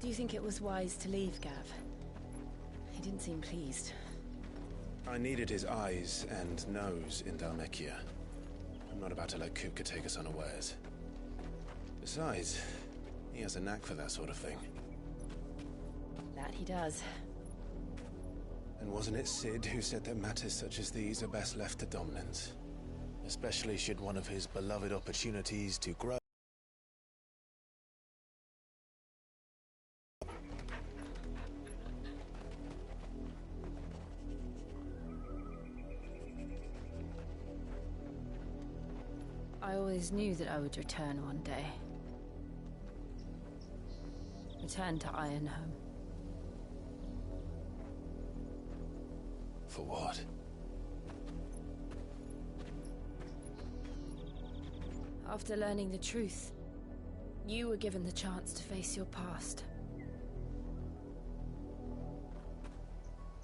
Do you think it was wise to leave, Gav? He didn't seem pleased. I needed his eyes and nose in Dhalmekia. I'm not about to let Kupka take us unawares. Besides, he has a knack for that sort of thing. That he does. And wasn't it Sid who said that matters such as these are best left to dominance? Especially should one of his beloved opportunities to grow... I always knew that I would return one day. Return to Ironhome. For what? After learning the truth, you were given the chance to face your past.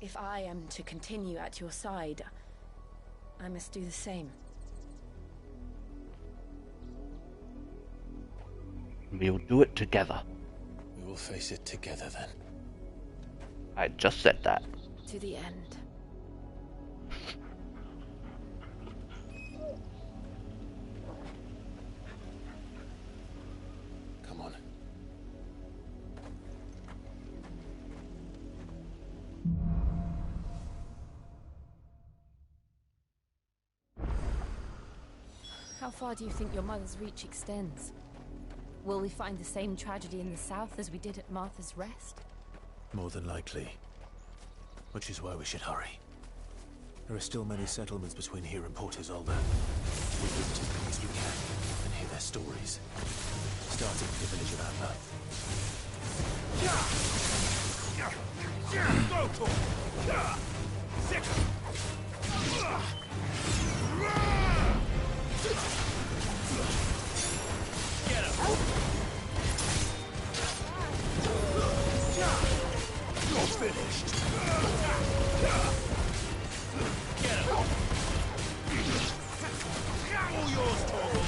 If I am to continue at your side, I must do the same. We'll do it together. We will face it together then. I just said that. To the end. Come on. How far do you think your mother's reach extends? Will we find the same tragedy in the south as we did at Martha's Rest? More than likely. Which is why we should hurry. There are still many settlements between here and Port Isolde. We visit as many as we can and hear their stories. Starting with the village of Amber. Get him! You're finished! Get him! All yours, Torvald!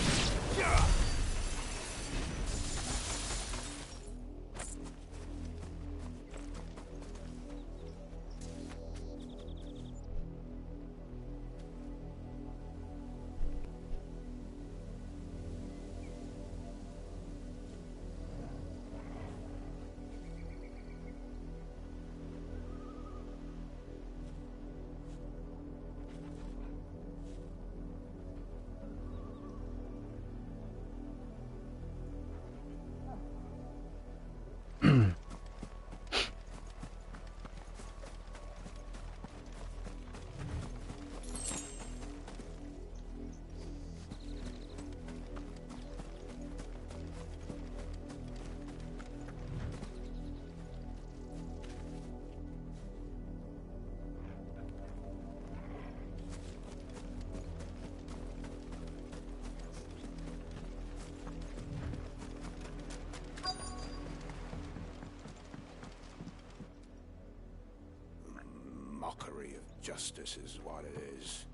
Mockery of justice is what it is.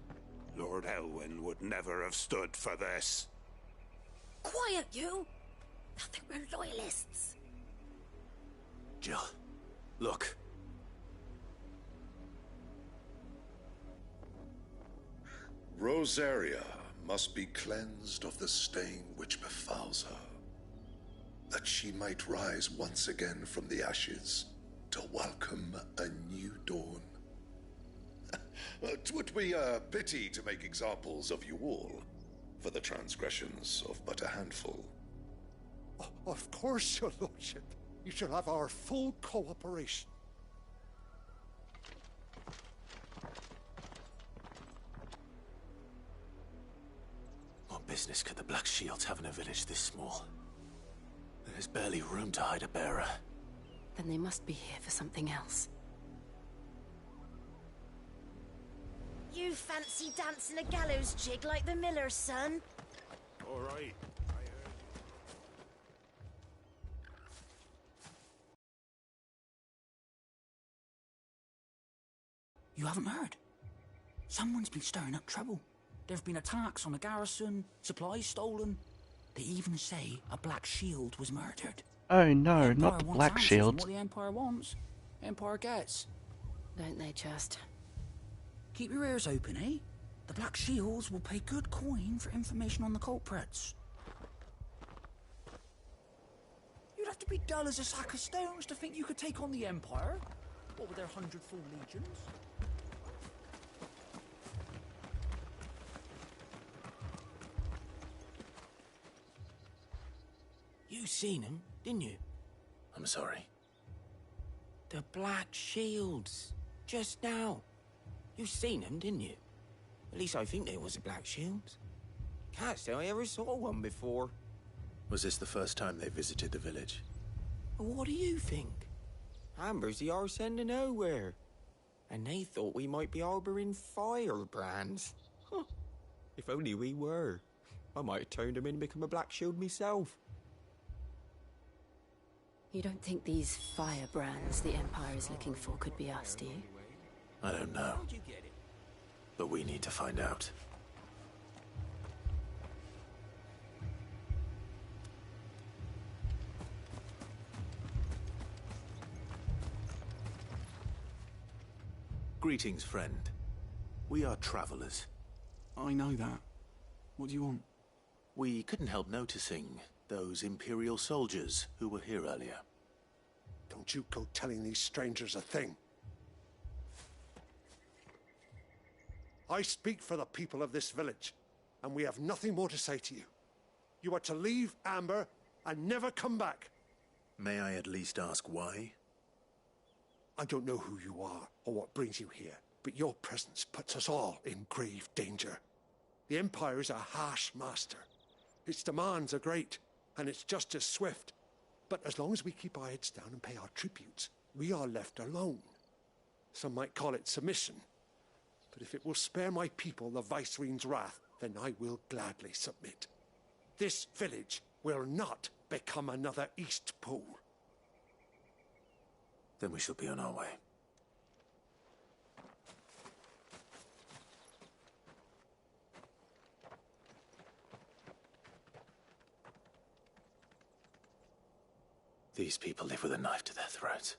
Lord Elwyn would never have stood for this. Quiet, you! Nothing, we're loyalists. Jill, look. Rosaria must be cleansed of the stain which befouls her, that she might rise once again from the ashes to welcome a new dawn. 'Twould be a pity to make examples of you all, for the transgressions of but a handful. Of course, your lordship. You shall have our full cooperation. What business could the Black Shields have in a village this small? There's barely room to hide a bearer. Then they must be here for something else. You fancy dancing a gallows jig like the miller's son? All right. You haven't heard? Someone's been stirring up trouble. There have been attacks on the garrison, supplies stolen. They even say a Black Shield was murdered. Oh no, Empire not the wants Black answers, and Shields. what the Empire wants, Empire gets. Don't they just? Keep your ears open, eh? The Black Shields will pay good coin for information on the culprits. You'd have to be dull as a sack of stones to think you could take on the Empire. What with their 100 full legions? You seen them, didn't you? I'm sorry. The Black Shields. Just now. You seen them, didn't you? At least I think there was a Black Shields. Can't say I ever saw one before. Was this the first time they visited the village? What do you think? Amber's the arse end of nowhere. And they thought we might be harboring firebrands. Huh. If only we were. I might have turned them in and become a Black Shield myself. You don't think these firebrands the Empire is looking for could be us, do you? I don't know. How'd you get it? But we need to find out. Greetings, friend. We are travelers. I know that. What do you want? We couldn't help noticing those Imperial soldiers who were here earlier. Don't you go telling these strangers a thing. I speak for the people of this village, and we have nothing more to say to you. You are to leave Amber and never come back. May I at least ask why? I don't know who you are or what brings you here, but your presence puts us all in grave danger. The Empire is a harsh master. Its demands are great, and its justice swift. But as long as we keep our heads down and pay our tributes, we are left alone. Some might call it submission. But if it will spare my people the Viceroy's wrath, then I will gladly submit. This village will not become another East Pool. Then we shall be on our way. These people live with a knife to their throats.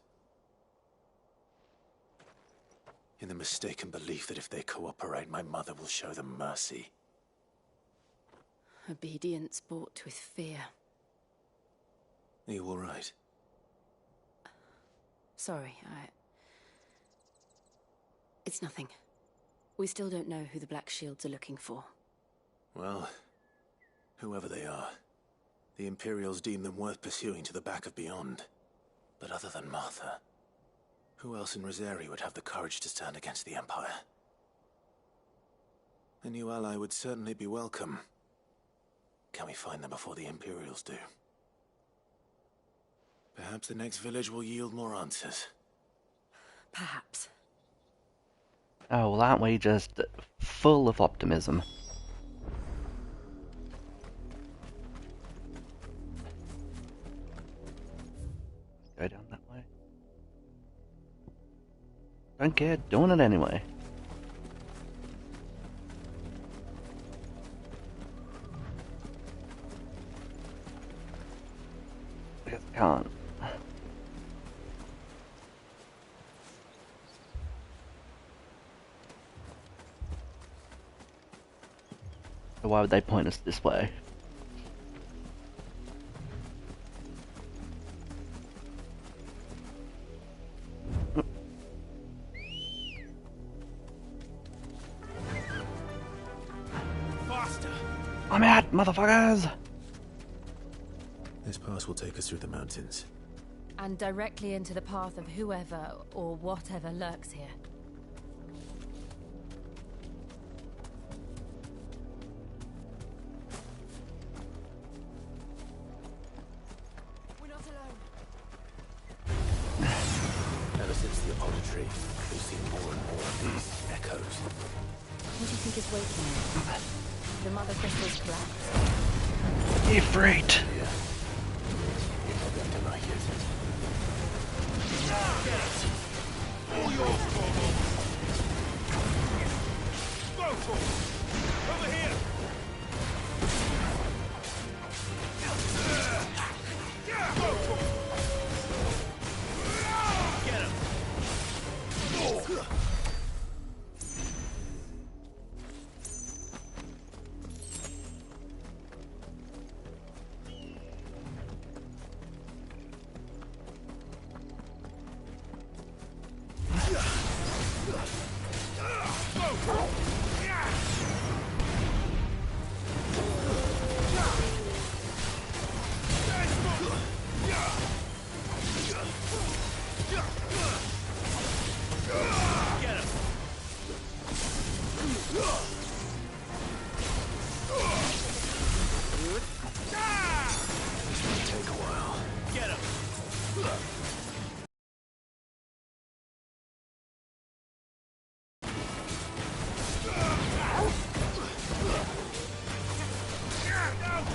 In the mistaken belief that if they cooperate, my mother will show them mercy. Obedience bought with fear. Are you all right? Sorry, It's nothing. We still don't know who the Black Shields are looking for. Well, whoever they are, the Imperials deem them worth pursuing to the back of beyond. But other than Martha, who else in Rosari would have the courage to stand against the Empire? A new ally would certainly be welcome. Can we find them before the Imperials do? Perhaps the next village will yield more answers. Perhaps. Oh, well, aren't we just full of optimism? Go down that way. Don't care, doing it anyway. I guess I can't. So why would they point us this way? Faster! I'm out, motherfuckers! This pass will take us through the mountains. And directly into the path of whoever or whatever lurks here. We're not alone. Ever since the Apollo tree, we've seen more and more of these echoes. What do you think is waking it? The Mother Crystal's collapse? Ifrit! Yeah. You're not going to like it. All yours, Corvo! Go for it! Over here! Go for it!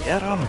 Get him!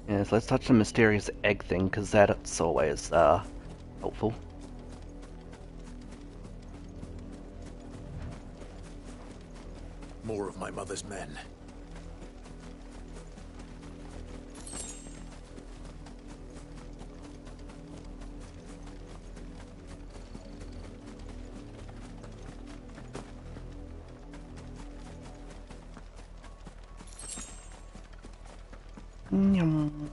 Yes, let's touch the mysterious egg thing, because that's always, helpful. More of my mother's men. Yum.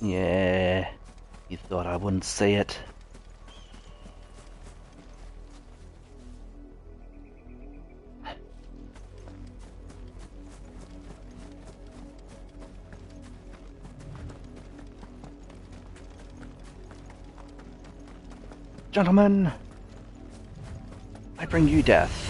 Yeah, you thought I wouldn't see it. Gentlemen, I bring you death.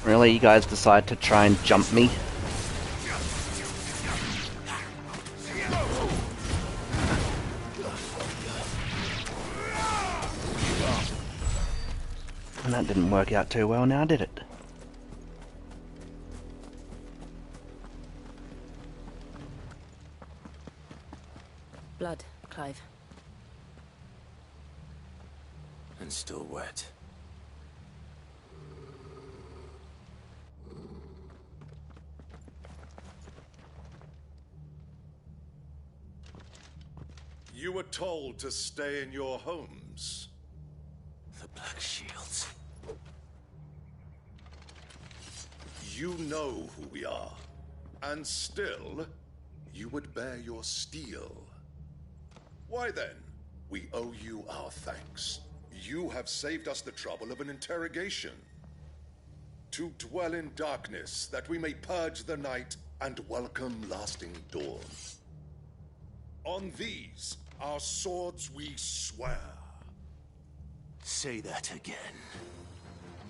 Really, you guys decide to try and jump me? And that didn't work out too well now, did it? Blood, Clive. And still wet. You were told to stay in your homes. The Black Shields. You know who we are. And still, you would bear your steel. Why then, we owe you our thanks. You have saved us the trouble of an interrogation. To dwell in darkness, that we may purge the night and welcome lasting dawn. On these, our swords we swear. Say that again.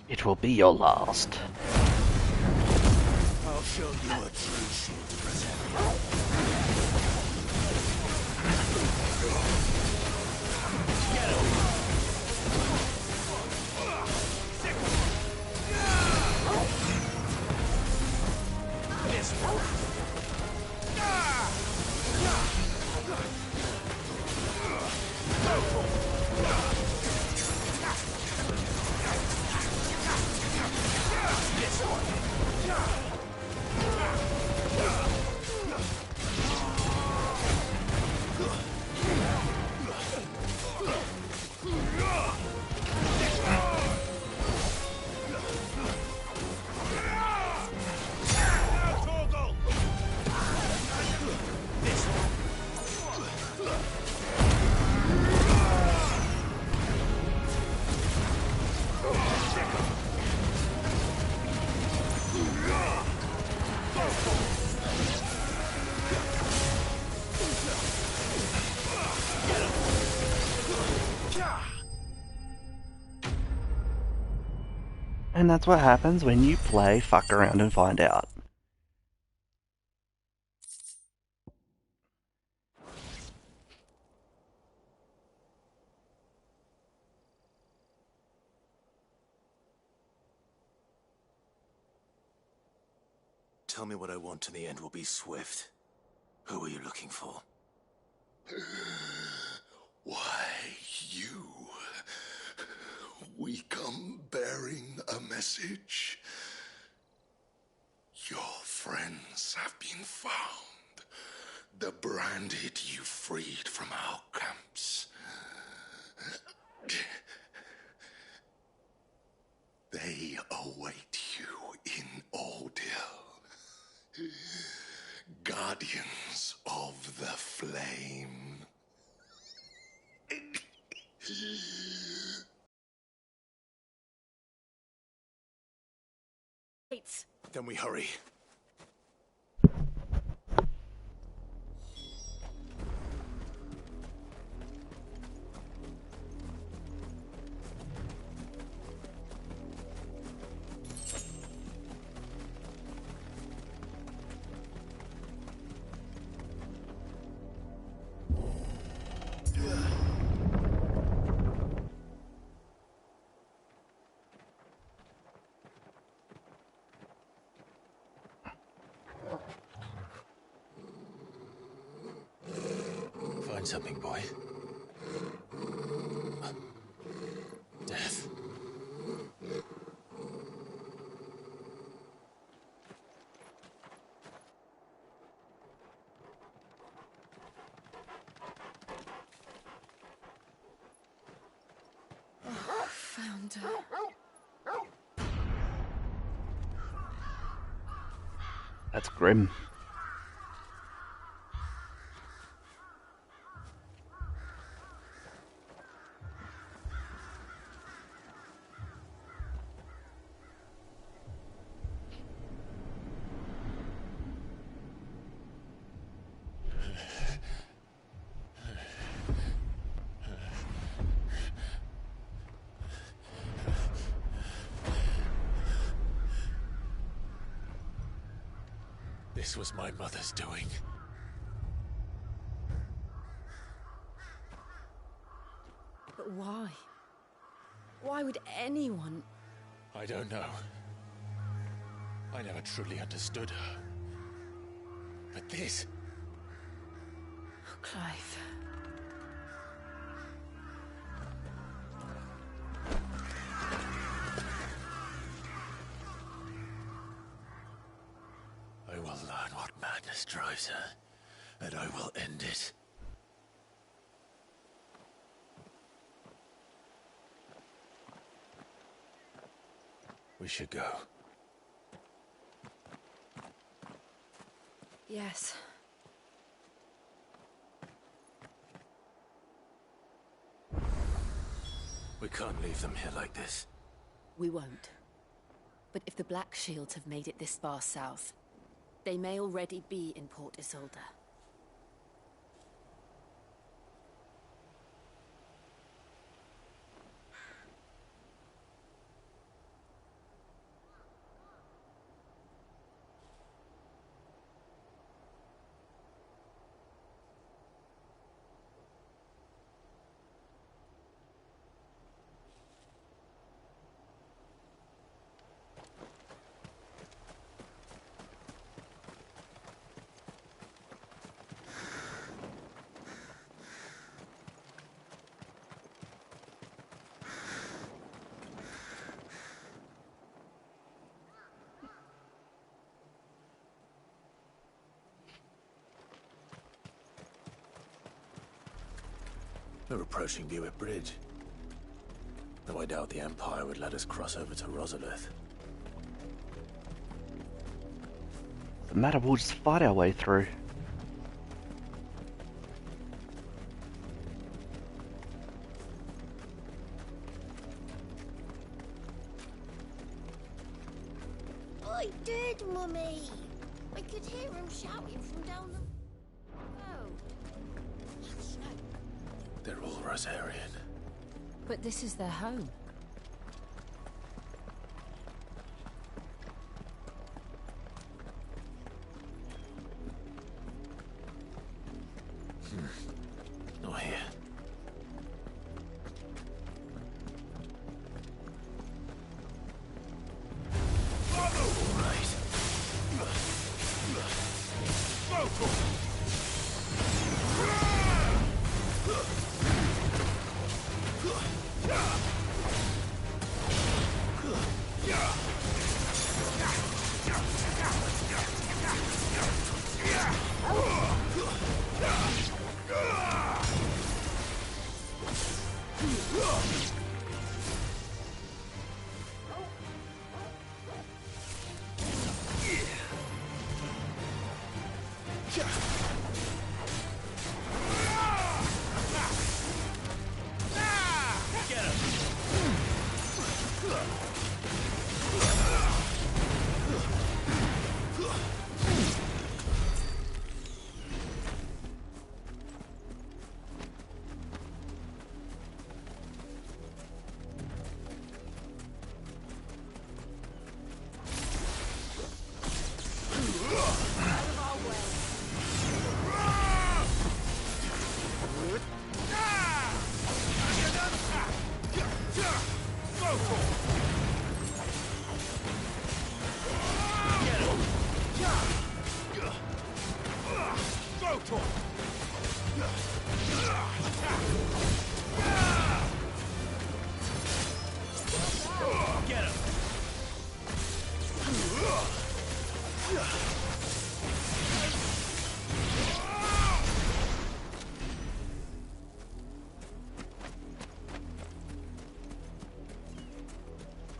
It will be your last. I'll show you a true shield present. And that's what happens when you play Fuck Around and Find Out. Tell me what I want and the end will be swift. Who are you looking for? Why, you. We come bearing a message. Your friends have been found. The branded you freed from our camps. They await you in Odil. Guardians of the Flame. Then we hurry. Find something, boy. Death. Found her. That's grim. This was my mother's doing. But why? Why would anyone... I don't know. I never truly understood her. But this... Oh, Clive. I will learn what madness drives her, and I will end it. We should go. Yes. We can't leave them here like this. We won't. But if the Black Shields have made it this far south, they may already be in Port Isolde. We're approaching Buick Bridge. Though I doubt the Empire would let us cross over to Rosalith. Doesn't matter, we'll just fight our way through. I did, Mummy. I could hear him shouting from down the... Oh. They're all Rosarian. But this is their home. Not here.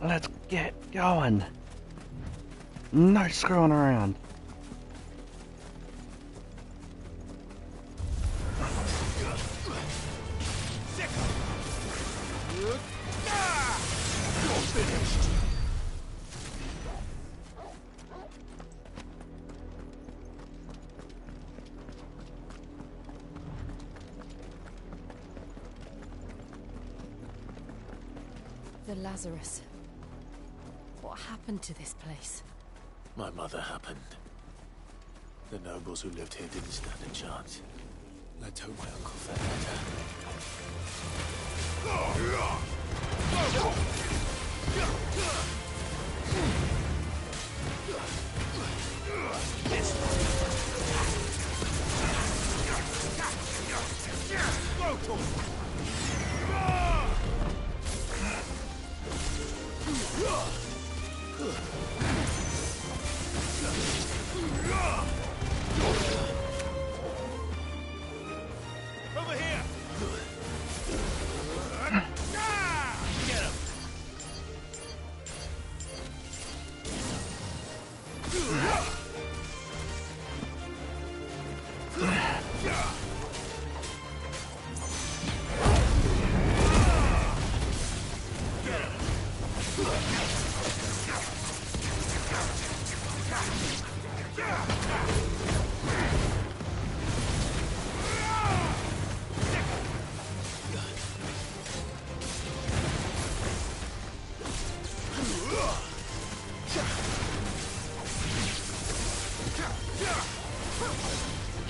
Let's get going. No screwing around. The Lazarus. What happened to this place? My mother happened. The nobles who lived here didn't stand a chance. Let's hope my uncle fared Over here! Get him!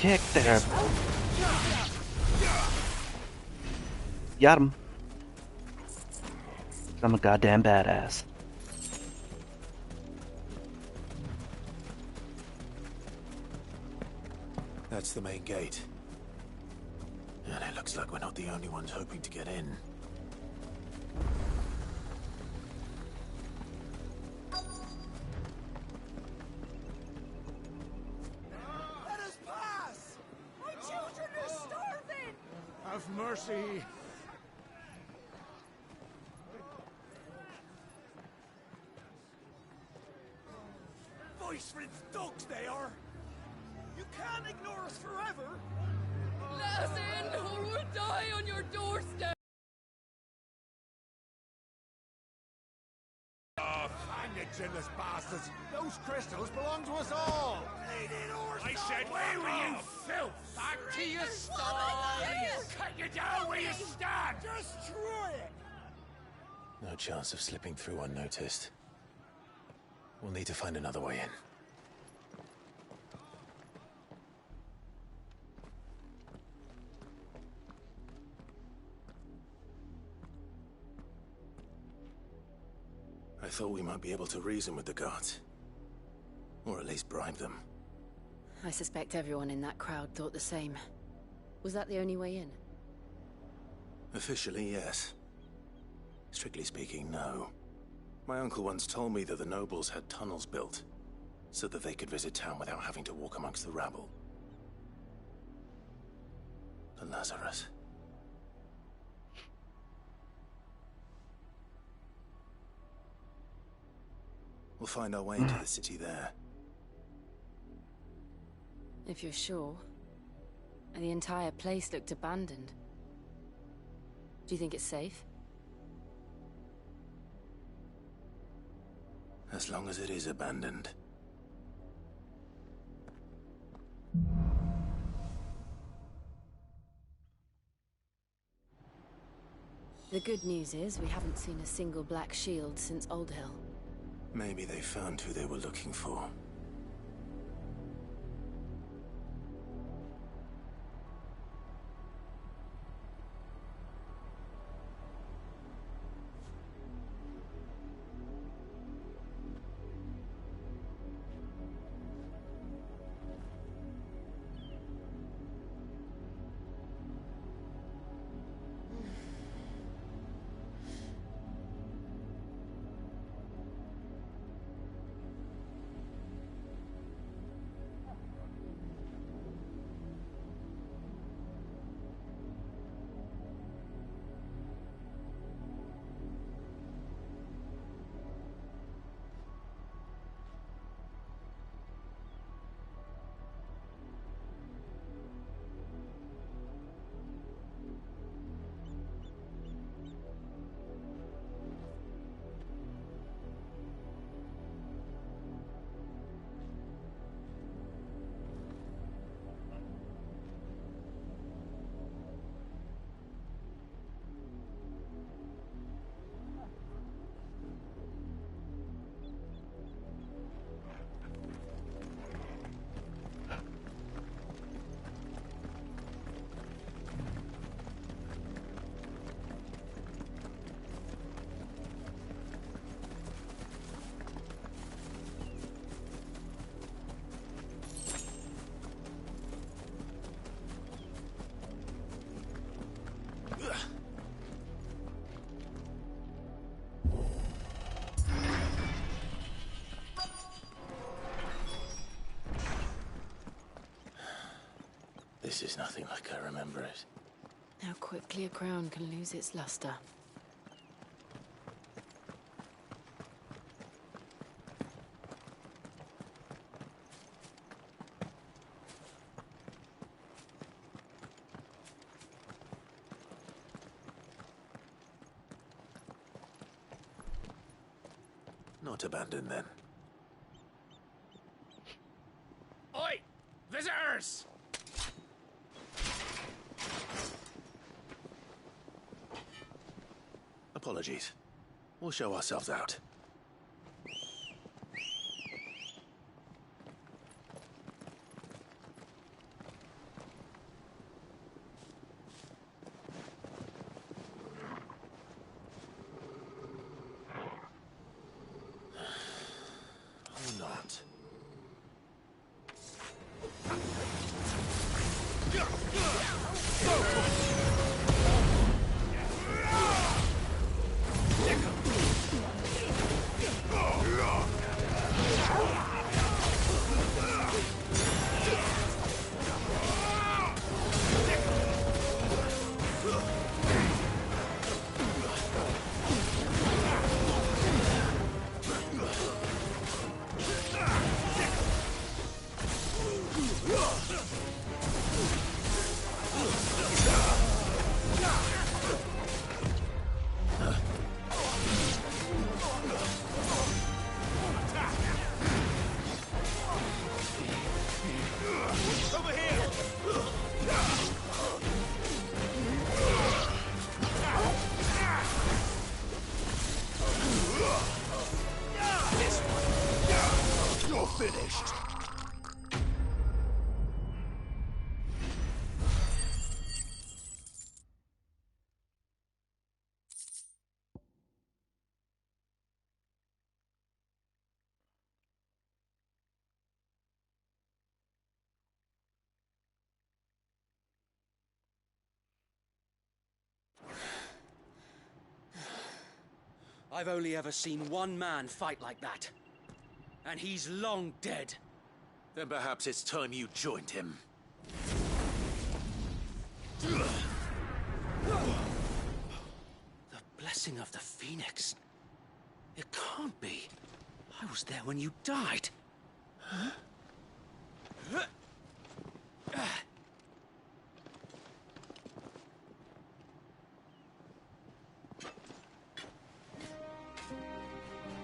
kick there. Got him. I'm a goddamn badass. That's the main gate. And it looks like we're not the only ones hoping to get in. Let us pass! My children are starving! Have mercy! Voice for its dogs they are! You can't ignore us forever! Let us in, or we'll die on your doorstep! Oh, hang the chinless bastards! Those crystals belong to us all! I said, away with you, filth! Back to your stalls! Cut you down where you stand! Destroy it! No chance of slipping through unnoticed. We'll need to find another way in. I thought we might be able to reason with the guards. Or at least bribe them. I suspect everyone in that crowd thought the same. Was that the only way in? Officially, yes. Strictly speaking, no. My uncle once told me that the nobles had tunnels built, so that they could visit town without having to walk amongst the rabble. The Lazarus. We'll find our way into the city there. If you're sure. The entire place looked abandoned. Do you think it's safe? As long as it is abandoned. The good news is we haven't seen a single black shield since Old Hill. Maybe they found who they were looking for. This is nothing like I remember it. How quickly a crown can lose its luster. Not abandoned then. Oi! Visitors! Apologies. We'll show ourselves out. finished. I've only ever seen one man fight like that. And he's long dead. Then perhaps it's time you joined him. The blessing of the Phoenix. It can't be. I was there when you died. Huh?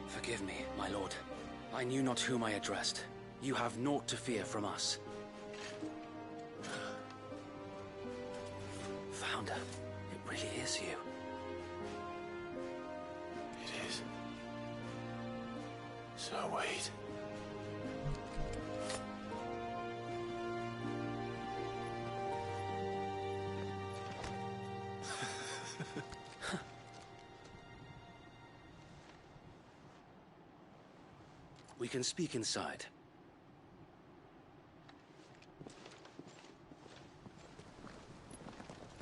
Forgive me, my lord. I knew not whom I addressed. You have naught to fear from us. Founder, it really is you. It is. So wait. We can speak inside.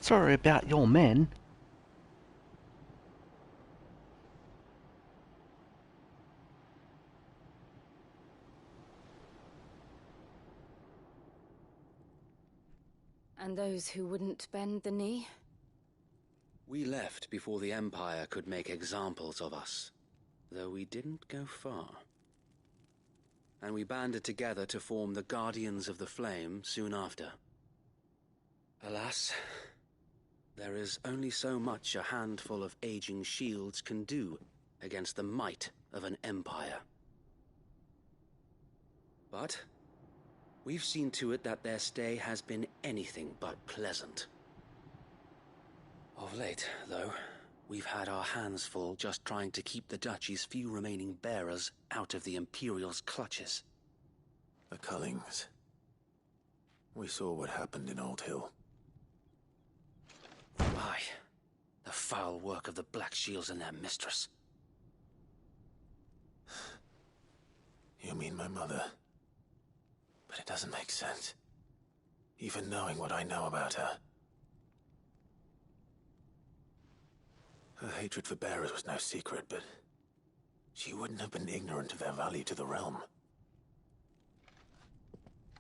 Sorry about your men. And those who wouldn't bend the knee? We left before the Empire could make examples of us, though we didn't go far. And we banded together to form the Guardians of the Flame soon after. Alas, there is only so much a handful of aging shields can do against the might of an empire. But we've seen to it that their stay has been anything but pleasant. Of late, though, we've had our hands full just trying to keep the Duchy's few remaining bearers out of the Imperial's clutches. The Cullings. We saw what happened in Old Hill. Aye. The foul work of the Black Shields and their mistress. You mean my mother? But it doesn't make sense. Even knowing what I know about her. Her hatred for bearers was no secret, but she wouldn't have been ignorant of their value to the realm.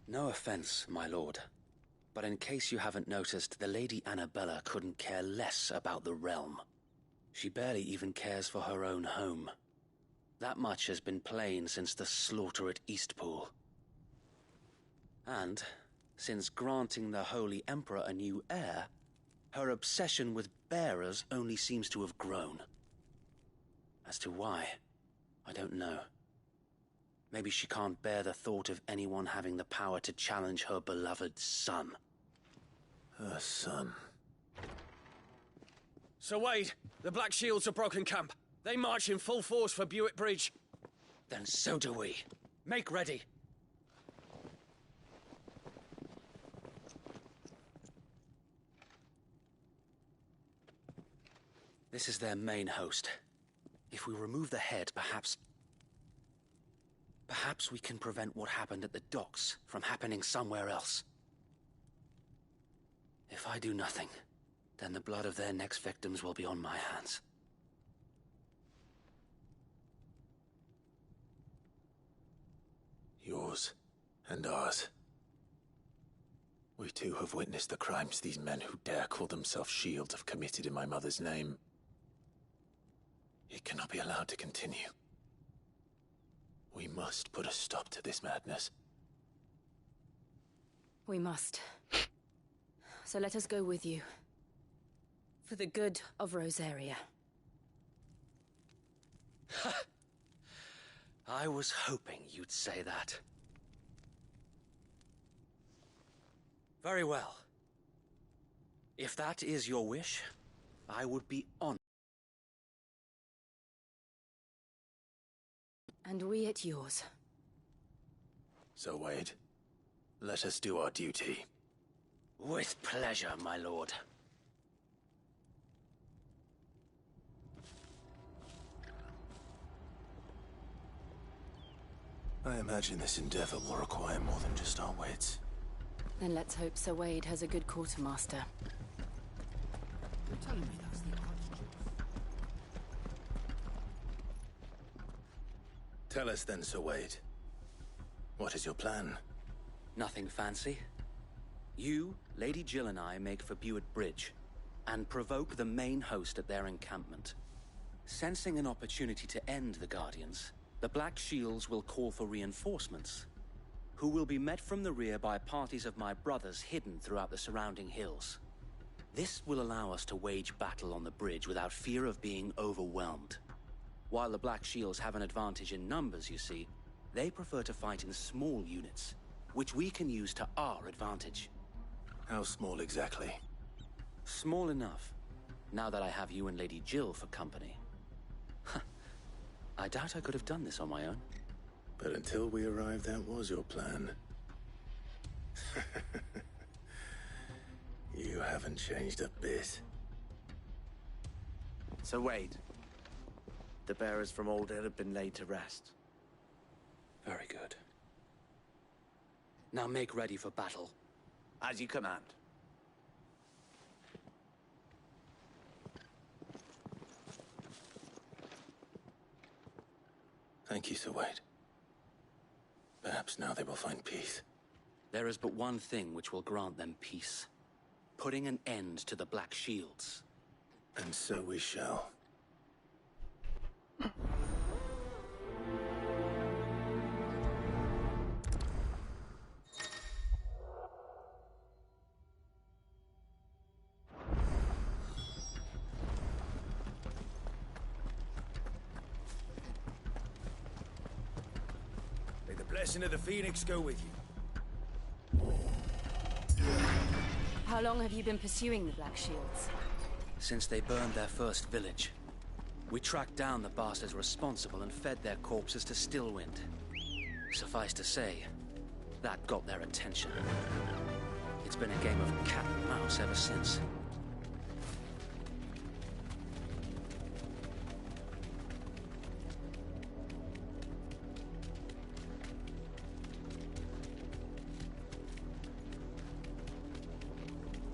No offense, my lord. But in case you haven't noticed, the Lady Annabella couldn't care less about the realm. She barely even cares for her own home. That much has been plain since the slaughter at Eastpool. And, since granting the Holy Emperor a new heir, her obsession with bearers only seems to have grown. As to why, I don't know. Maybe she can't bear the thought of anyone having the power to challenge her beloved son. Her son. Sir Wade, the Black Shields have broken camp. They march in full force for Buick Bridge. Then so do we. Make ready. This is their main host. If we remove the head, perhaps we can prevent what happened at the docks from happening somewhere else. If I do nothing, then the blood of their next victims will be on my hands. Yours and ours. We too have witnessed the crimes these men who dare call themselves shields have committed in my mother's name. It cannot be allowed to continue. We must put a stop to this madness. We must. So let us go with you. For the good of Rosaria. I was hoping you'd say that. Very well. If that is your wish, I would be honored. And we at yours. So, Wade, let us do our duty. With pleasure, my lord. I imagine this endeavor will require more than just our wits. Then let's hope Sir Wade has a good quartermaster. You're telling me that's the Archduke? Tell us then, Sir Wade. What is your plan? Nothing fancy. You, Lady Jill and I make for Buett Bridge, and provoke the main host at their encampment. Sensing an opportunity to end the Guardians, the Black Shields will call for reinforcements, who will be met from the rear by parties of my brothers hidden throughout the surrounding hills. This will allow us to wage battle on the bridge without fear of being overwhelmed. While the Black Shields have an advantage in numbers, you see, they prefer to fight in small units, which we can use to our advantage. How small exactly? Small enough, now that I have you and Lady Jill for company. I doubt I could have done this on my own. But until we arrived, that was your plan. You haven't changed a bit. So Wade, the bearers from Old Hill have been laid to rest. Very good. Now make ready for battle. As you command. Thank you, Sir Wade. Perhaps now they will find peace. There is but one thing which will grant them peace. Putting an end to the Black Shields. And so we shall. May the blessing of the Phoenix go with you. How long have you been pursuing the Black Shields? Since they burned their first village. We tracked down the bastards responsible and fed their corpses to Stillwind. Suffice to say, that got their attention. It's been a game of cat and mouse ever since.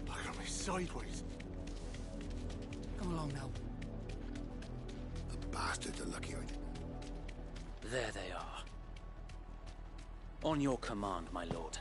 Look at me sideways. Come along now. The bastards are lucky I didn't. There they are. On your command, my lord.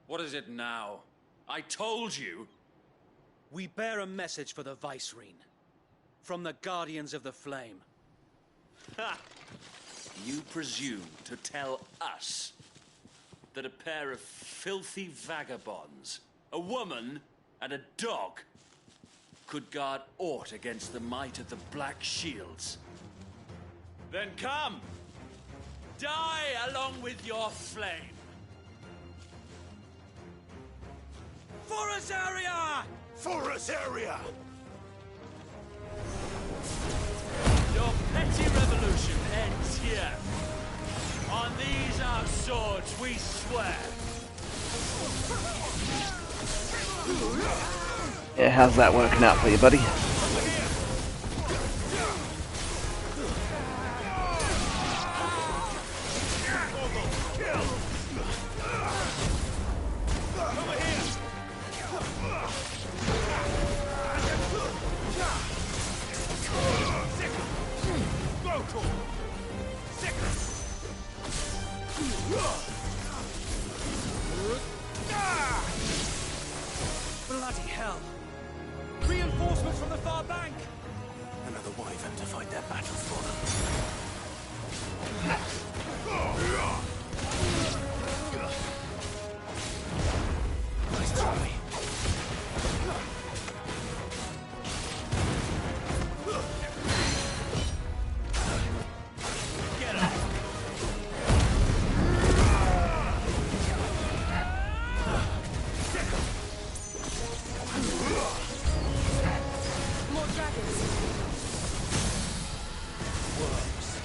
What is it now? I told you! We bear a message for the Vicereine. From the Guardians of the Flame. Ha! You presume to tell us that a pair of filthy vagabonds, a woman and a dog, could guard aught against the might of the Black Shields? Then come! Die along with your flame! For Azaria! For Azaria! Your petty revolution ends here. On these our swords we swear. Yeah, how's that working out for you, buddy? Bloody hell! Reinforcements from the far bank! Another wyvern to fight their battles for them. works.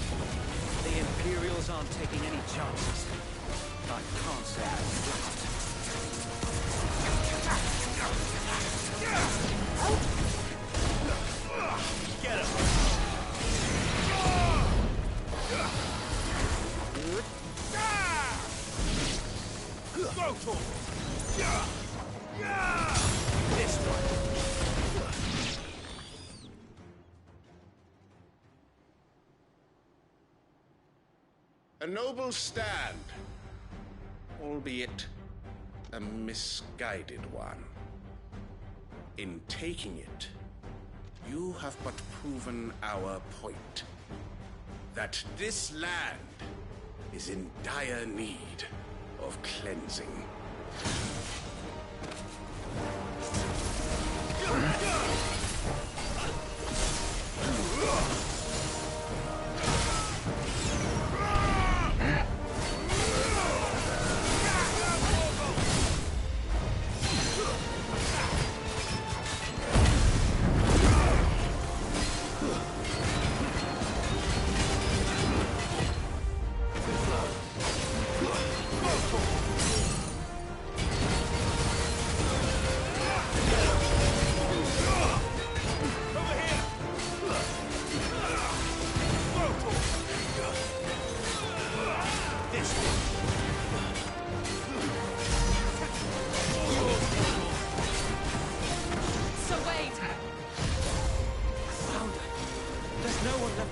The Imperials aren't taking any chances. I can't say I'm impressed. Get him! Go for it! This one! A noble stand, albeit a misguided one. In taking it, you have but proven our point. That this land is in dire need of cleansing.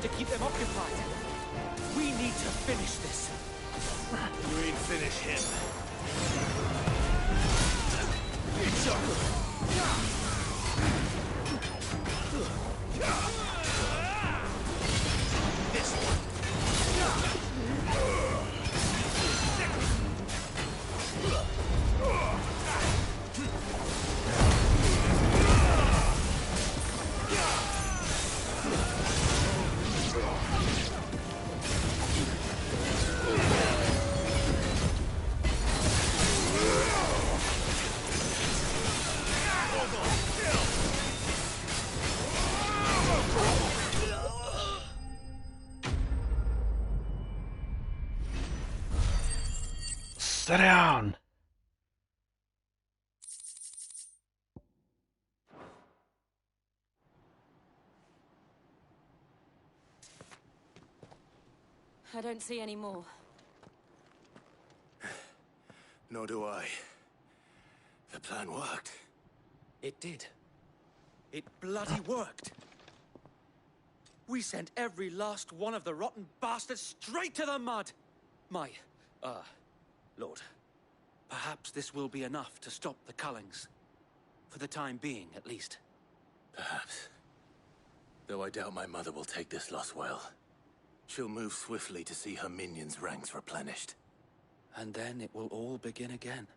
To keep them occupied. We need to finish this. You ain't finish him. This one. Sit down! I don't see any more. Nor do I. The plan worked. It did. It bloody worked. We sent every last one of the rotten bastards straight to the mud. Lord, perhaps this will be enough to stop the Cullings. For the time being, at least. Perhaps. Though I doubt my mother will take this loss well. She'll move swiftly to see her minions' ranks replenished. And then it will all begin again.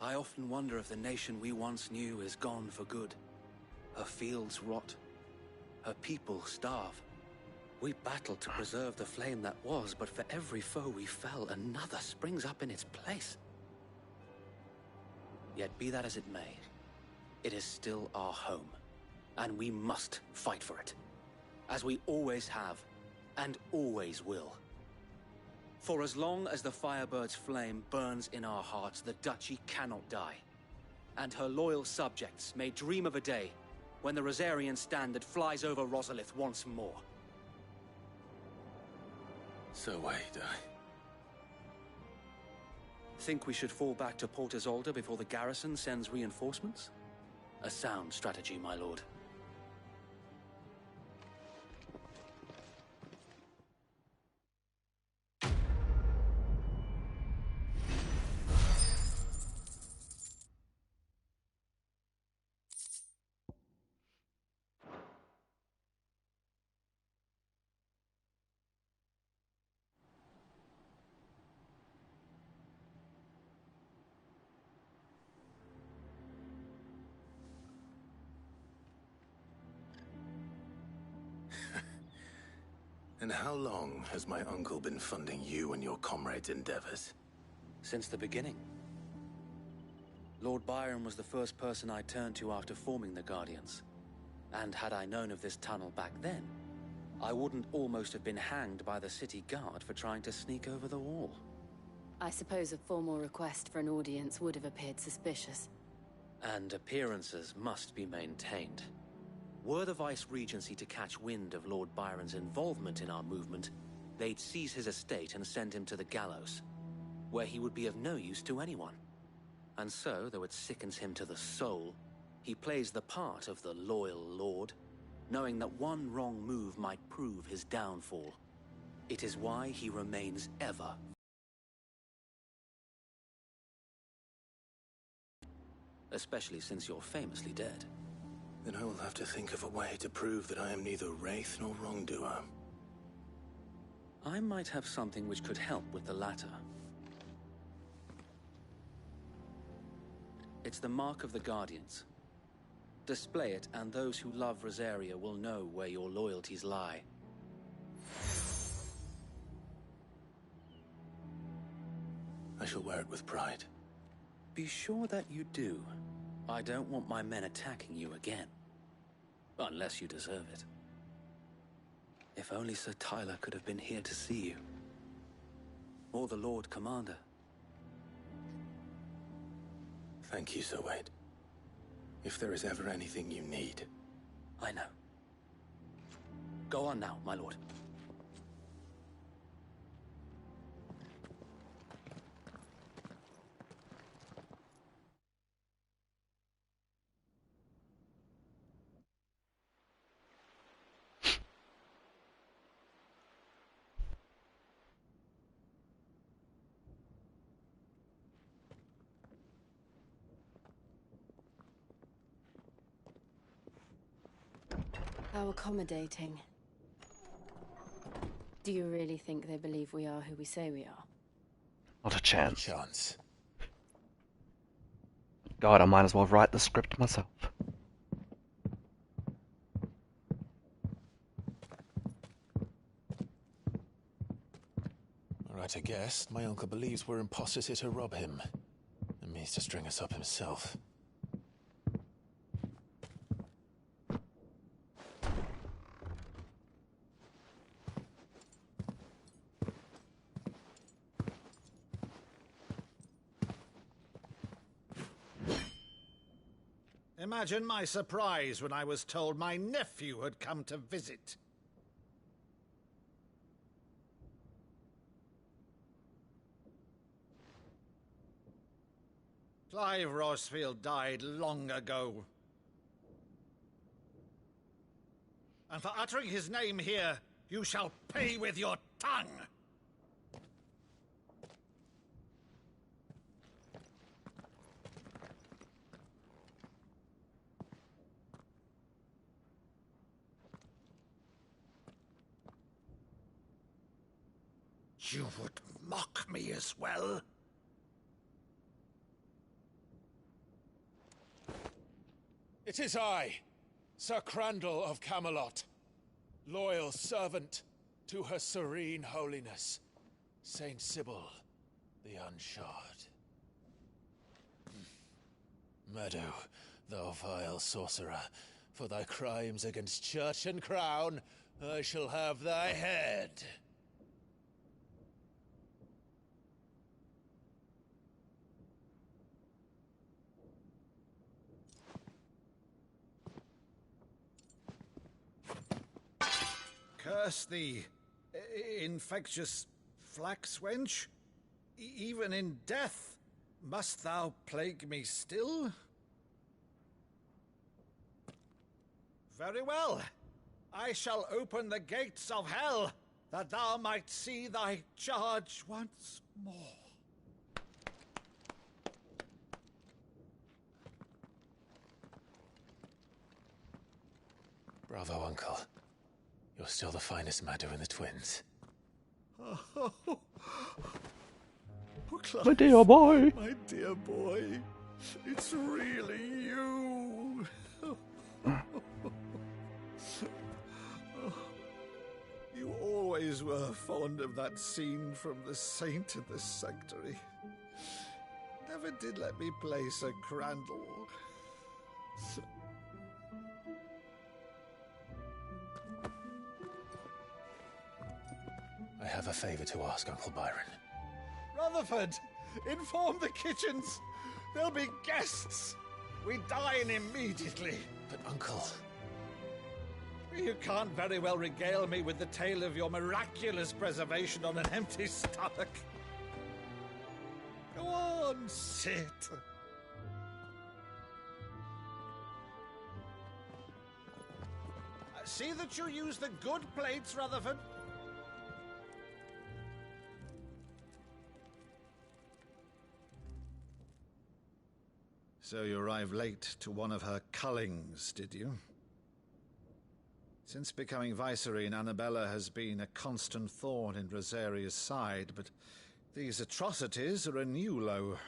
I often wonder if the nation we once knew is gone for good. Her fields rot. Her people starve. We battled to preserve the flame that was, but for every foe we fell, another springs up in its place. Yet be that as it may, it is still our home, and we must fight for it, as we always have, and always will. For as long as the Firebird's flame burns in our hearts, the Duchy cannot die, and her loyal subjects may dream of a day when the Rosarian standard flies over Rosalith once more. So wait, Think we should fall back to Port Isolde before the garrison sends reinforcements? A sound strategy, my lord. And how long has my uncle been funding you and your comrades' endeavors? Since the beginning. Lord Byron was the first person I turned to after forming the Guardians. And had I known of this tunnel back then, I wouldn't almost have been hanged by the city guard for trying to sneak over the wall. I suppose a formal request for an audience would have appeared suspicious. And appearances must be maintained. Were the Vice-Regency to catch wind of Lord Byron's involvement in our movement, they'd seize his estate and send him to the gallows, where he would be of no use to anyone. And so, though it sickens him to the soul, he plays the part of the loyal lord, knowing that one wrong move might prove his downfall. It is why he remains ever. Especially since you're famously dead. Then I will have to think of a way to prove that I am neither wraith nor wrongdoer. I might have something which could help with the latter. It's the mark of the Guardians. Display it, and those who love Rosaria will know where your loyalties lie. I shall wear it with pride. Be sure that you do. I don't want my men attacking you again. Unless you deserve it. If only Sir Tyler could have been here to see you. Or the Lord Commander. Thank you, Sir Wade. If there is ever anything you need. I know. Go on now, my lord. How accommodating. Do you really think they believe we are who we say we are? Not a chance. Not a chance. God, I might as well write the script myself. Right, I guess. My uncle believes we're imposters here to rob him. And means to string us up himself. Imagine my surprise when I was told my nephew had come to visit. Clive Rosfield died long ago. And for uttering his name here, you shall pay with your tongue! You would mock me as well? It is I, Sir Crandall of Camelot, loyal servant to Her Serene Holiness, Saint Sybil the Unshod. Meadow, thou vile sorcerer, for thy crimes against church and crown, I shall have thy head. Curse thee, infectious flax wench. Even in death, must thou plague me still? Very well. I shall open the gates of hell, that thou might see thy charge once more. Bravo, Uncle. You're still the finest Meadow in the twins. Oh, Clive, My dear boy. My dear boy. It's really you. You always were fond of that scene from The Saint in the Sanctuary. Never did let me play Sir Crandall. have a favor to ask, Uncle Byron. Rutherford, inform the kitchens. There'll be guests. We dine immediately. But, Uncle... You can't very well regale me with the tale of your miraculous preservation on an empty stomach. Go on, sit. See that you use the good plates, Rutherford. So you arrived late to one of her cullings, did you? Since becoming Vicereine, Annabella has been a constant thorn in Rosaria's side, but these atrocities are a new low.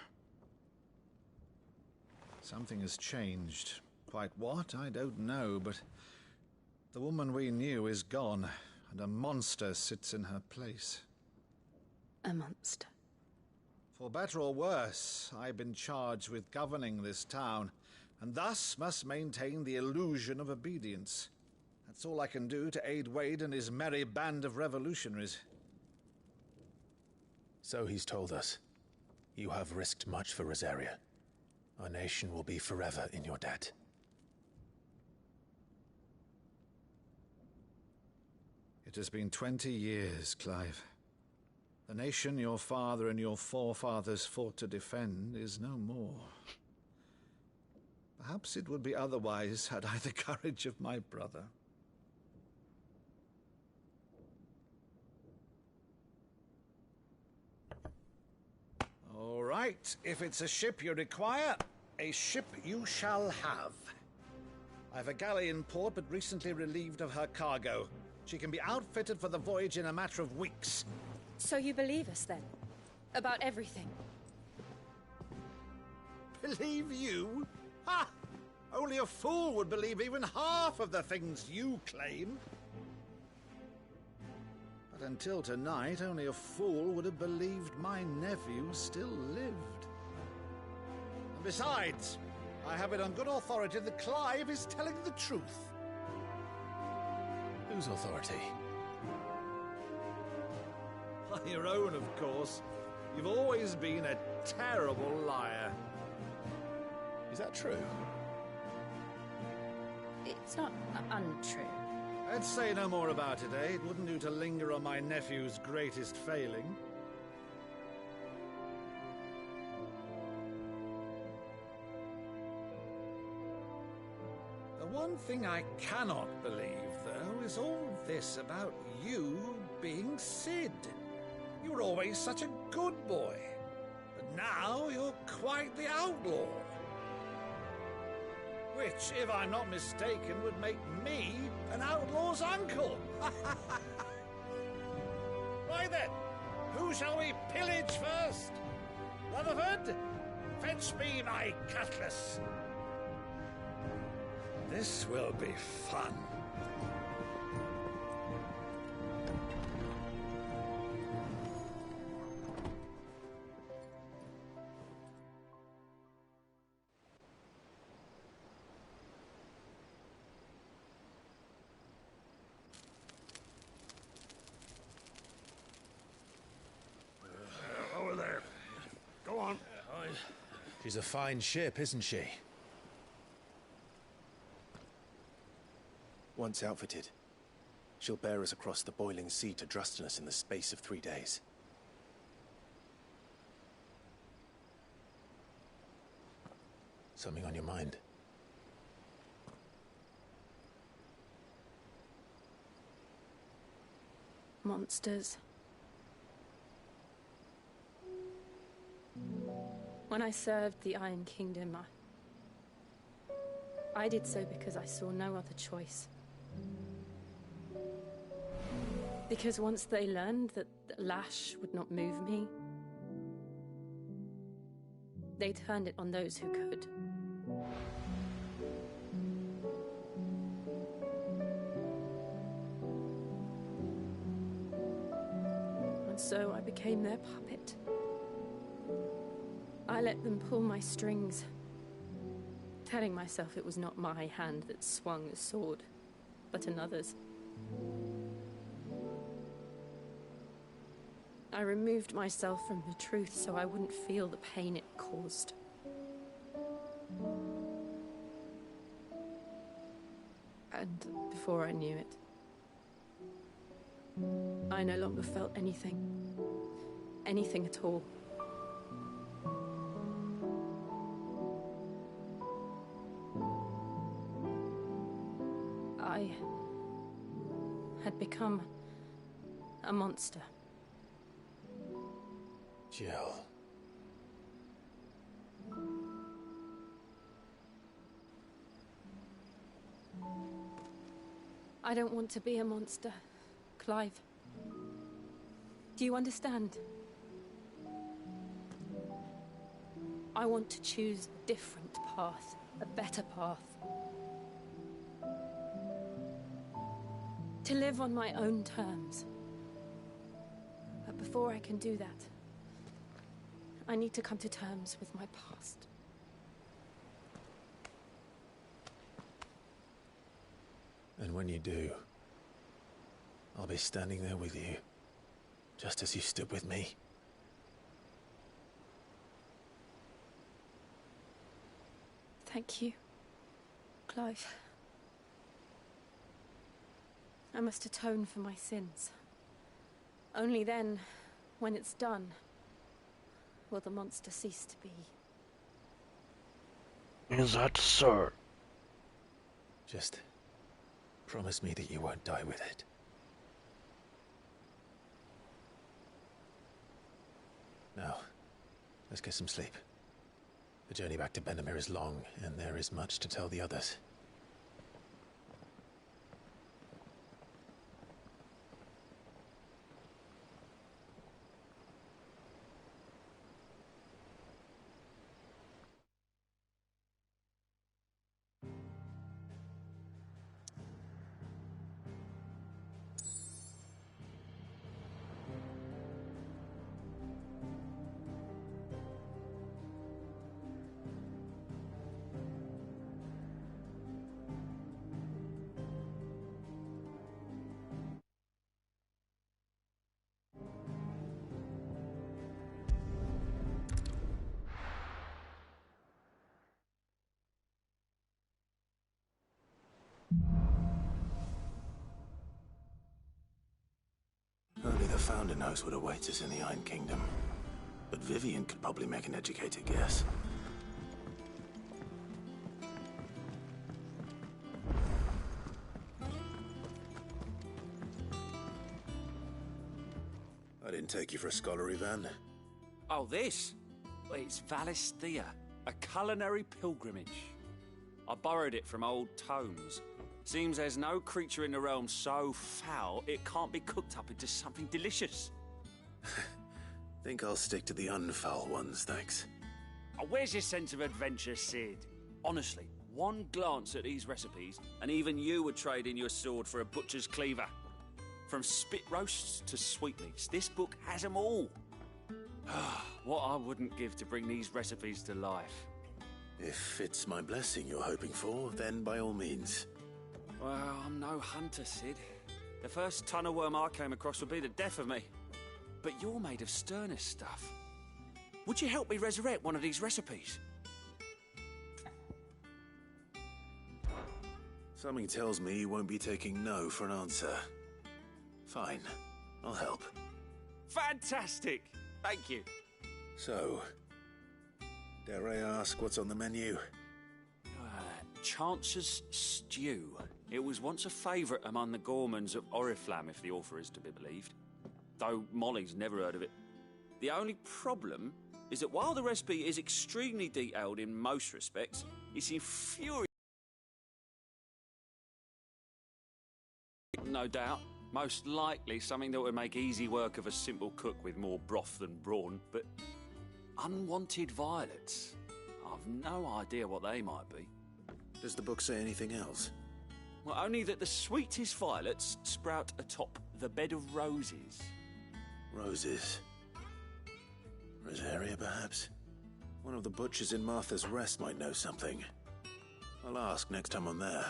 Something has changed. Quite what, I don't know, but the woman we knew is gone, and a monster sits in her place. A monster? For better or worse, I've been charged with governing this town, and thus must maintain the illusion of obedience. That's all I can do to aid Wade and his merry band of revolutionaries. So he's told us. You have risked much for Rosaria. Our nation will be forever in your debt. It has been 20 years, Clive. The nation your father and your forefathers fought to defend is no more. Perhaps it would be otherwise had I the courage of my brother. All right, if it's a ship you require, a ship you shall have. I've a galley in port, but recently relieved of her cargo. She can be outfitted for the voyage in a matter of weeks. So you believe us, then? About everything? Believe you? Ha! Only a fool would believe even half of the things you claim. But until tonight, only a fool would have believed my nephew still lived. And besides, I have it on good authority that Clive is telling the truth. Whose authority? Your own, of course. You've always been a terrible liar. Is that true? It's not untrue. Let's say no more about it, eh? It wouldn't do to linger on my nephew's greatest failing. The one thing I cannot believe, though, is all this about you being Sid. You were always such a good boy, but now you're quite the outlaw. Which, if I'm not mistaken, would make me an outlaw's uncle. Right then, who shall we pillage first? Rutherford, fetch me my cutlass. This will be fun. Over there. Go on. She's a fine ship, isn't she? Once outfitted, she'll bear us across the boiling sea to Drustinus in the space of 3 days. Something on your mind? Monsters. When I served the Iron Kingdom, I did so because I saw no other choice. Because once they learned that the lash would not move me, they turned it on those who could. And so I became their puppet. I let them pull my strings, telling myself it was not my hand that swung the sword, but another's. I removed myself from the truth so I wouldn't feel the pain it caused. And before I knew it, I no longer felt anything. Anything at all. I had become a monster. Jill. I don't want to be a monster, Clive. Do you understand? I want to choose a different path, a better path. To live on my own terms. But before I can do that, I need to come to terms with my past. And when you do, I'll be standing there with you, just as you stood with me. Thank you, Clive. I must atone for my sins. Only then, when it's done, will the monster cease to be. Is that so? Just promise me that you won't die with it. Now, let's get some sleep. The journey back to Benamir is long, and there is much to tell the others. Only the Founder knows what awaits us in the Iron Kingdom. But Vivian could probably make an educated guess. I didn't take you for a scholar, Ivan. Oh, this? Well, it's Valisthea, a culinary pilgrimage. I borrowed it from old tomes. Seems there's no creature in the realm so foul it can't be cooked up into something delicious. Think I'll stick to the unfoul ones, thanks. Oh, where's your sense of adventure, Sid? Honestly, one glance at these recipes, and even you would trade in your sword for a butcher's cleaver. From spit roasts to sweetmeats, this book has them all. What I wouldn't give to bring these recipes to life. If it's my blessing you're hoping for, then by all means. Well, I'm no hunter, Sid. The first ton of worm I came across would be the death of me. But you're made of sterner stuff. Would you help me resurrect one of these recipes? Something tells me you won't be taking no for an answer. Fine, I'll help. Fantastic! Thank you. So, dare I ask what's on the menu? Chance's Stew. It was once a favourite among the gourmands of Oriflamme, if the author is to be believed. Though Molly's never heard of it. The only problem is that while the recipe is extremely detailed in most respects, it's infuriating. No doubt. Most likely something that would make easy work of a simple cook with more broth than brawn, but unwanted violets. I've no idea what they might be. Does the book say anything else? Well, only that the sweetest violets sprout atop the bed of roses. Roses. Rosaria, perhaps? One of the butchers in Martha's Rest might know something. I'll ask next time I'm there.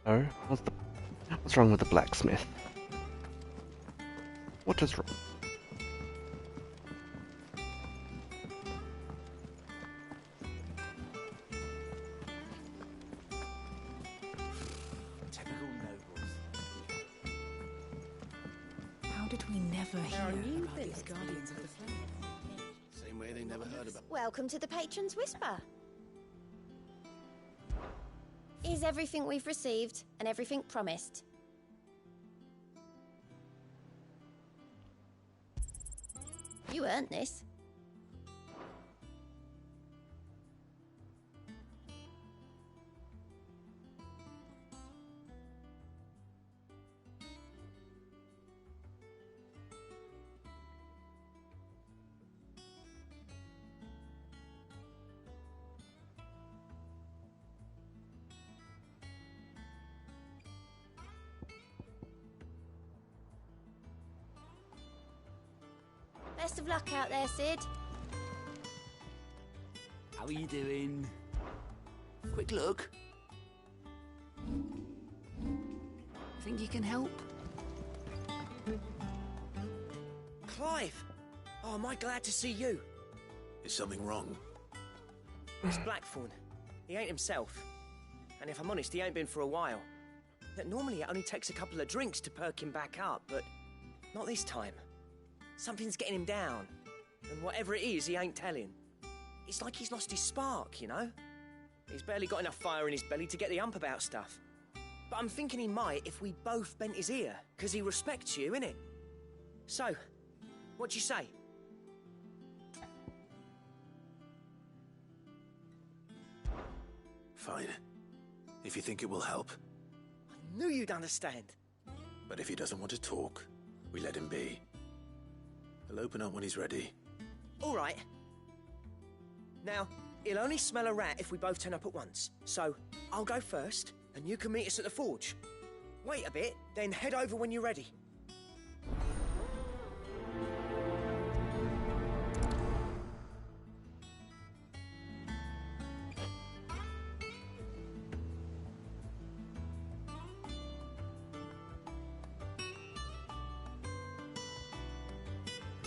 Oh, what's wrong with the blacksmith? What is wrong? Typical nobles. How did we never hear about these guardians of the flame? Same way they never heard about. Welcome to the Patron's Whisper. Is everything we've received and everything promised? You earned this. Best of luck out there, Sid. How are you doing? Quick look. Think you can help? Clive! Oh, am I glad to see you? Is something wrong? It's Blackthorn. He ain't himself. And if I'm honest, he ain't been for a while. That normally it only takes a couple of drinks to perk him back up, but not this time. Something's getting him down. And whatever it is, he ain't telling. It's like he's lost his spark, you know? He's barely got enough fire in his belly to get the ump about stuff. But I'm thinking he might if we both bent his ear, because he respects you, innit? So, what do you say? Fine. If you think it will help. I knew you'd understand. But if he doesn't want to talk, we let him be. He'll open up when he's ready. All right. Now, he'll only smell a rat if we both turn up at once. So, I'll go first, and you can meet us at the forge. Wait a bit, then head over when you're ready.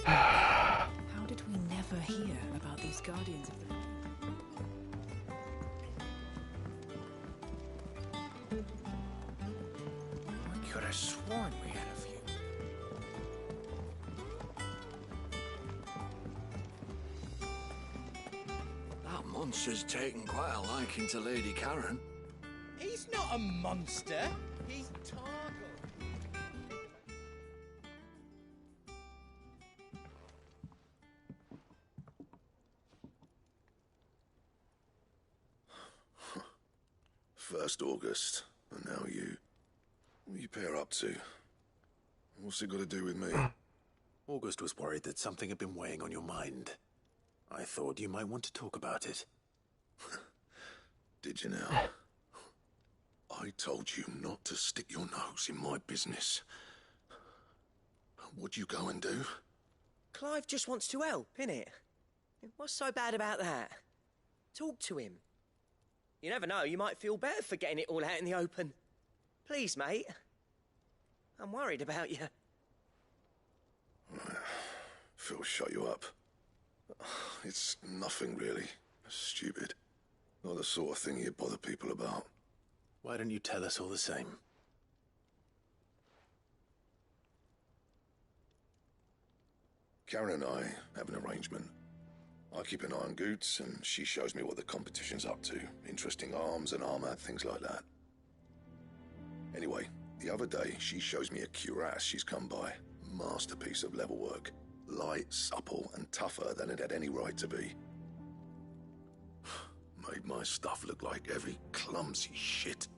How did we never hear about these guardians of the I could have sworn we had a few. That monster's taken quite a liking to Lady Karen. He's not a monster. He's Targle. First August, and now you. What are you pair up to? What's it got to do with me? August was worried that something had been weighing on your mind. I thought you might want to talk about it. Did you now? I told you not to stick your nose in my business. What'd you go and do? Clive just wants to help, innit? What's so bad about that? Talk to him. You never know, you might feel better for getting it all out in the open. Please, mate. I'm worried about you. Phil, shut you up. It's nothing really. Stupid. Not the sort of thing you bother people about. Why don't you tell us all the same? Karen and I have an arrangement. I keep an eye on Goots, and she shows me what the competition's up to. Interesting arms and armor, things like that. Anyway, the other day, she shows me a cuirass she's come by. Masterpiece of level work. Light, supple, and tougher than it had any right to be. Made my stuff look like heavy, clumsy shit.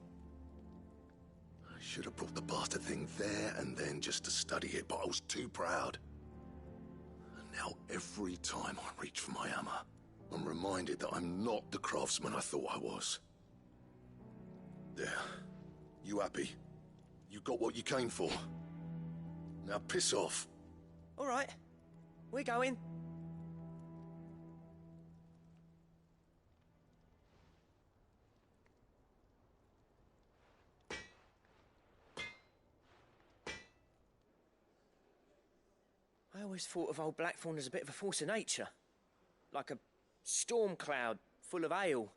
I should have brought the bastard thing there and then just to study it, but I was too proud. And now every time I reach for my hammer, I'm reminded that I'm not the craftsman I thought I was. There. You happy? You got what you came for. Now piss off. All right. We're going. I always thought of old Blackthorn as a bit of a force of nature. Like a storm cloud full of ale.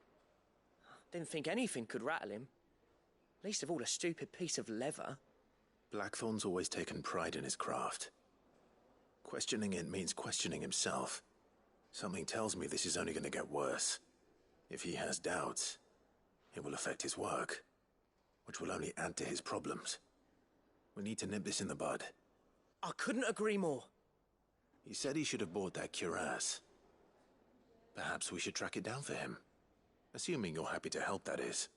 Didn't think anything could rattle him. Least of all a stupid piece of leather. Blackthorn's always taken pride in his craft. Questioning it means questioning himself. Something tells me this is only going to get worse. If he has doubts, it will affect his work, which will only add to his problems. We need to nip this in the bud. I couldn't agree more. He said he should have bought that cuirass. Perhaps we should track it down for him. Assuming you're happy to help, that is.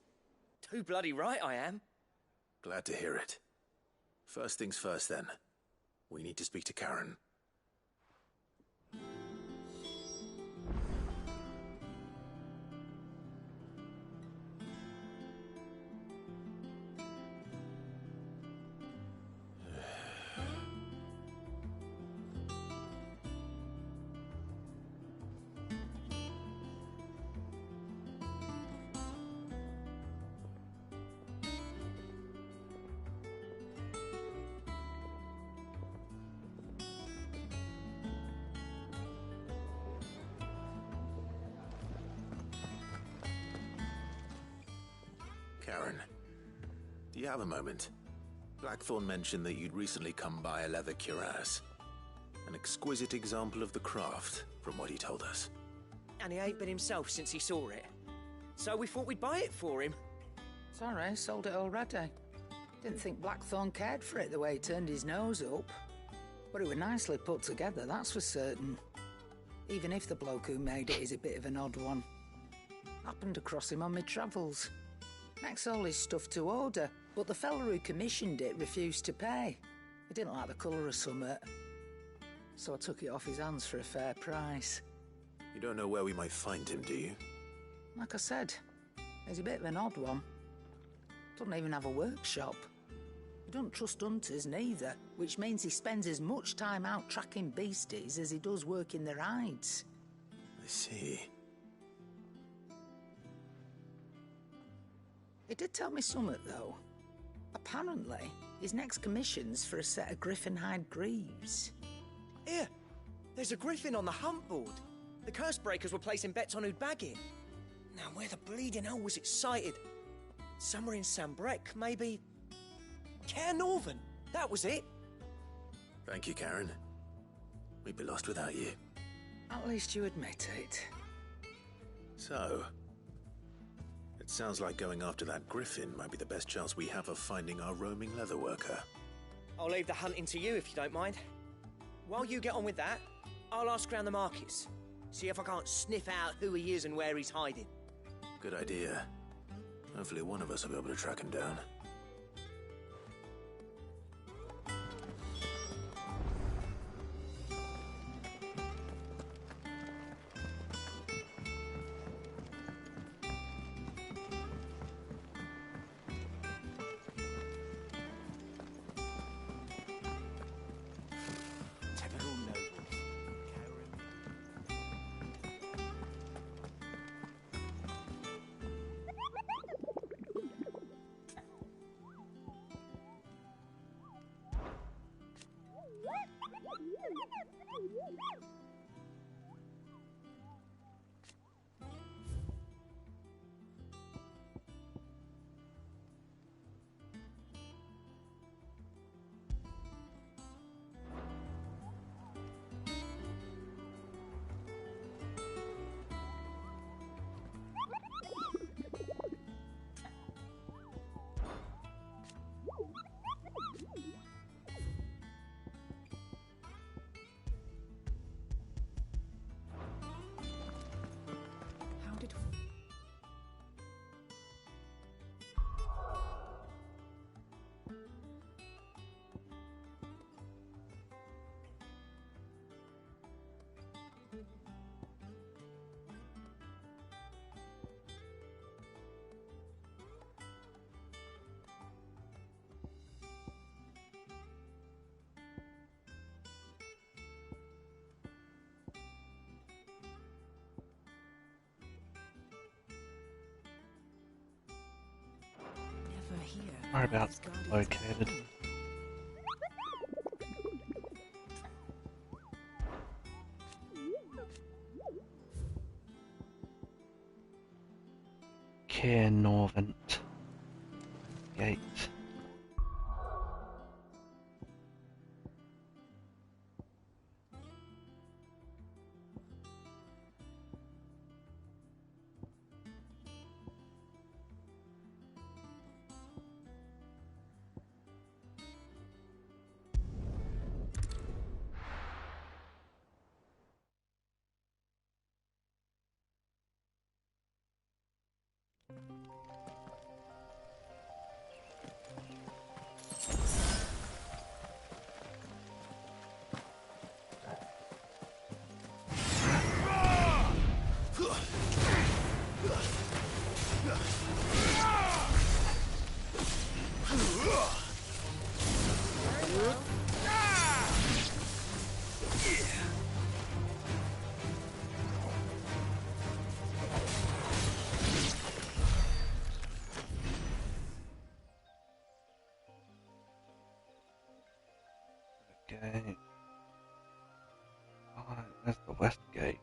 Too bloody right I am. Glad to hear it. First things first, then. We need to speak to Karen. Karen, do you have a moment? Blackthorn mentioned that you'd recently come by a leather cuirass. An exquisite example of the craft, from what he told us. And he ain't been himself since he saw it. So we thought we'd buy it for him. Sorry, sold it already. Didn't think Blackthorn cared for it the way he turned his nose up. But it was nicely put together, that's for certain. Even if the bloke who made it is a bit of an odd one. Happened across him on my travels. Next all his stuff to order, but the fella who commissioned it refused to pay. He didn't like the colour of summit. So I took it off his hands for a fair price. You don't know where we might find him, do you? Like I said, he's a bit of an odd one. Doesn't even have a workshop. He doesn't trust hunters neither, which means he spends as much time out tracking beasties as he does working their hides. I see. He did tell me something, though. Apparently, his next commission's for a set of griffin hide greaves. Here, there's a griffin on the hunt board. The curse breakers were placing bets on who'd bag it. Now, where the bleeding hell was it sighted? Somewhere in Sambrec, maybe... Care Northern, that was it. Thank you, Karen. We'd be lost without you. At least you admit it. So... it sounds like going after that griffin might be the best chance we have of finding our roaming leatherworker. I'll leave the hunting to you if you don't mind. While you get on with that, I'll ask around the markets. See if I can't sniff out who he is and where he's hiding. Good idea. Hopefully one of us will be able to track him down. Typical nobles. How did never hear Whereabouts these guardians located? come? Care Norvent Gate. Okay. Oh, there's the West Gate.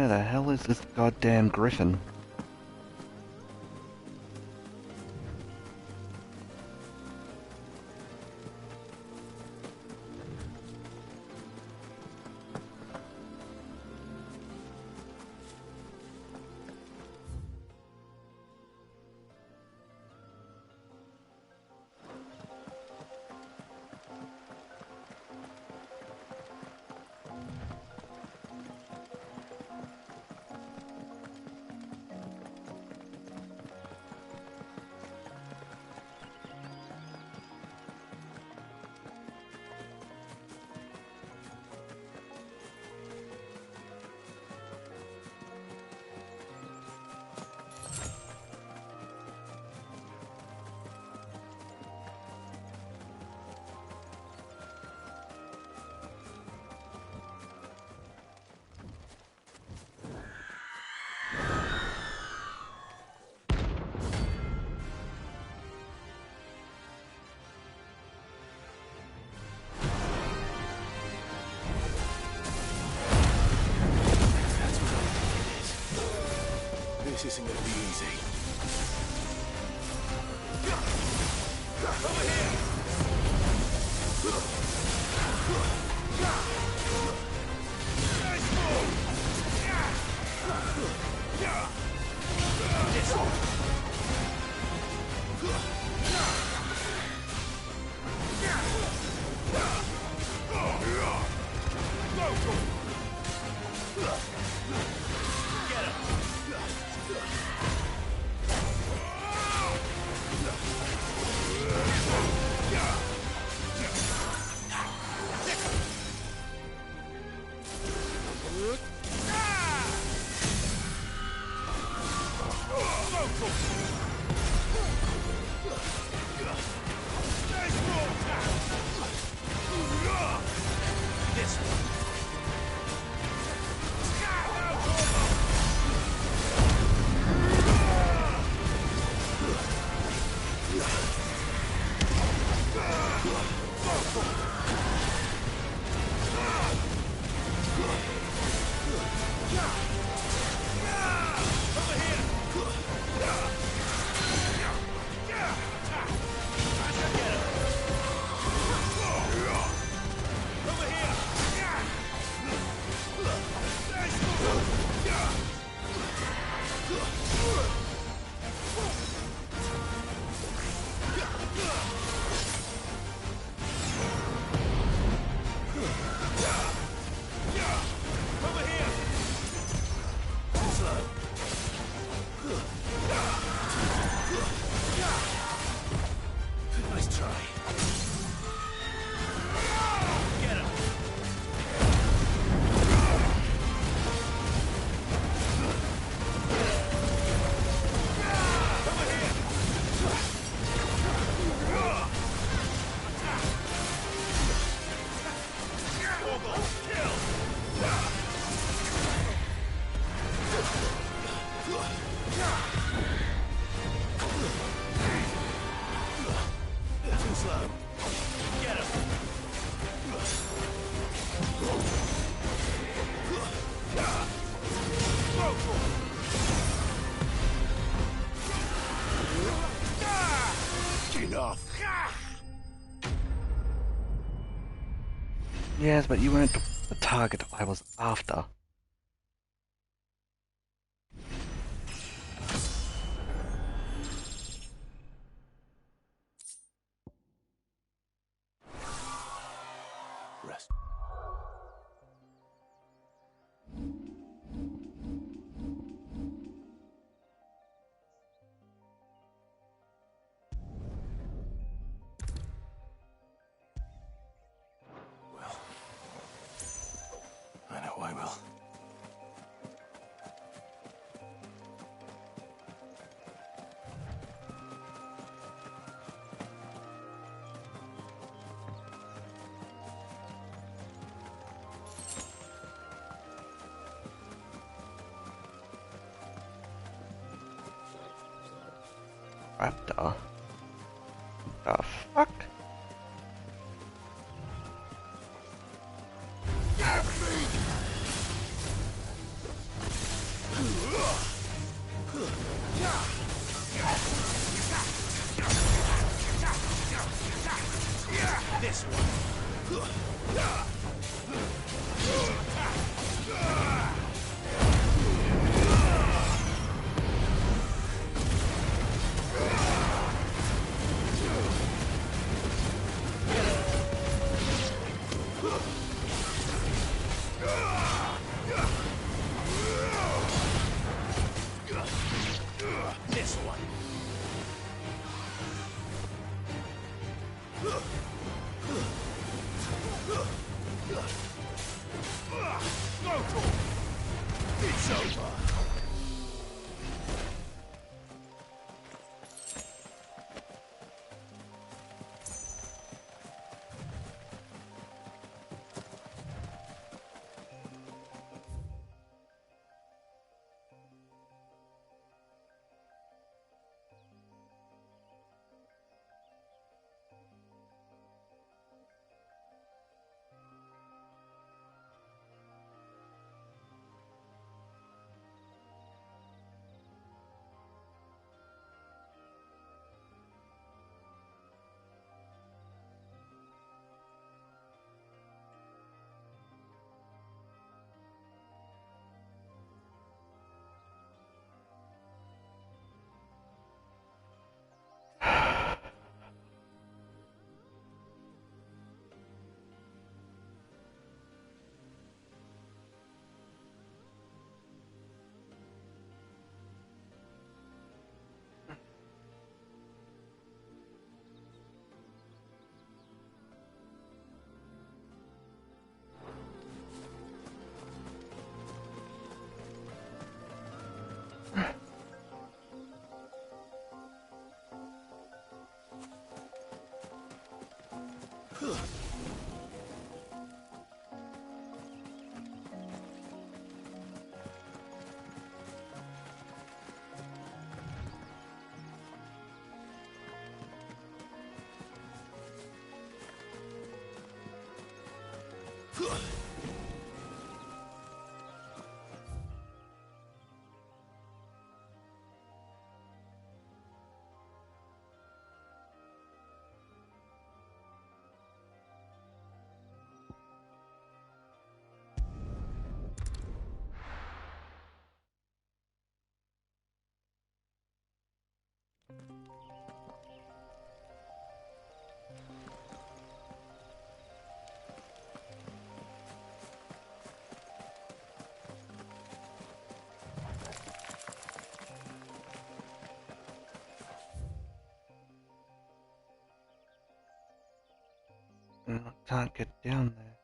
Where the hell is this goddamn griffin? This isn't going to be easy. Over here! Nice move! This one! Get him! This one. Nice try. Get him! Over here! Too slow. Get him! Enough. Yes, but you weren't the target I was after. Rest. Well, I know I will. Raptor? The fuck? I can't get down there.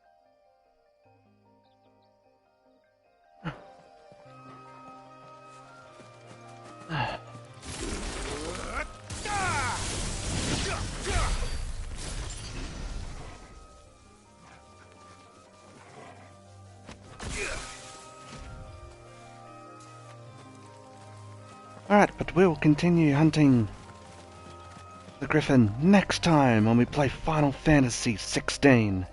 Alright, but we'll continue hunting the Griffin next time when we play Final Fantasy XVI.